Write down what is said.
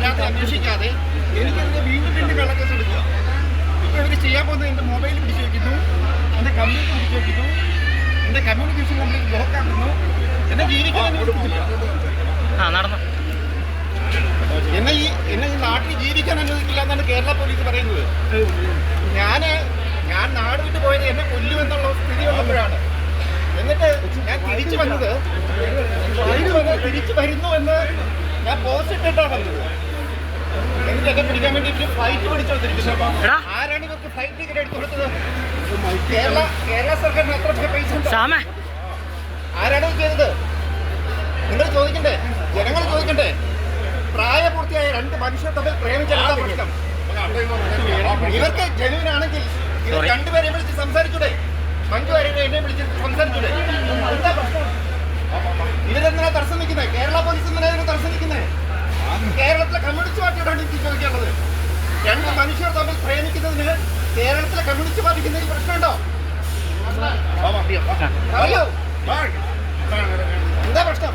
പരാതി അന്വേഷിക്കാതെ എനിക്കെതിരെ വീണ്ടും കള്ളക്കേസ് എടുക്കുക. ഇപ്പോൾ ഇവർ ചെയ്യാൻ പോകുന്നത് എൻ്റെ മൊബൈൽ പിടിച്ചു വയ്ക്കുന്നു, എൻ്റെ കമ്പ്യൂട്ടർ പിടിച്ചു വയ്ക്കുന്നു, എൻ്റെ കമ്മ്യൂണിക്കേഷൻ കംപ്ലീറ്റ് ബ്ലോക്ക് ആക്കുന്നു. എന്നെ ജീവിക്കാൻ അനുവദിക്കുന്നില്ല. എന്നെ ഈ നാട്ടിൽ ജീവിക്കാൻ അനുവദിക്കില്ല എന്നാണ് കേരള പോലീസ് പറയുന്നത്. ഞാൻ നാട് വിട്ട് പോയത് എന്നെ കൊല്ലുമെന്നുള്ള സ്ഥിതി വന്നപ്പോഴാണ്. എന്നിട്ട് ഞാൻ തിരിച്ചു വരുന്നു എന്ന് ഞാൻ പോസ്റ്റ് ഇട്ടിട്ടാണ് വന്നത്. എന്നിട്ട് എന്നെ പിടിക്കാൻ വേണ്ടി ഇവര് ഫ്ലൈറ്റ് പിടിച്ചു വന്നിരിക്കുന്നത്. ആരാണ് ഇവർക്ക് ഫ്ലൈറ്റ് ടിക്കറ്റ് എടുത്തു കൊടുത്തത്? കേരള സർക്കാരിന് എത്ര പൈസ ഉണ്ട്? ആരാണ് ചെയ്തത്? നിങ്ങൾ ചോദിക്കണ്ടേ? ജനങ്ങൾ ചോദിക്കണ്ടേ? പ്രായപൂർത്തിയായ രണ്ട് മനുഷ്യർ തമ്മിൽ പ്രേമിച്ചെടുത്ത പ്രശ്നം. ഇവർക്ക് ജനുവിനാണെങ്കിൽ ഇവർ രണ്ടുപേരെ വിളിച്ച് സംസാരിച്ചൂടെ? മഞ്ജു ആരെയും എന്നെ വിളിച്ച് സംസാരിച്ചൂടെ? എന്താ പ്രശ്നം? ഇവരെന്തിനാ തടസ്സം നിൽക്കുന്നത്? കേരള പോലീസ് എന്തിനാണ് തടസ്സം നിൽക്കുന്നത്? കേരളത്തിലെ കമ്മ്യൂണിസ്റ്റ് പാർട്ടിയോടാണ് എനിക്ക് ചോദിക്കാനുള്ളത്. രണ്ട് മനുഷ്യർ തമ്മിൽ പ്രേമിക്കുന്നതിന് കേരളത്തിലെ കമ്മ്യൂണിസ്റ്റ് പാർട്ടിക്ക് എന്തെങ്കിലും പ്രശ്നമുണ്ടോ? അറിയോ? എന്താ പ്രശ്നം?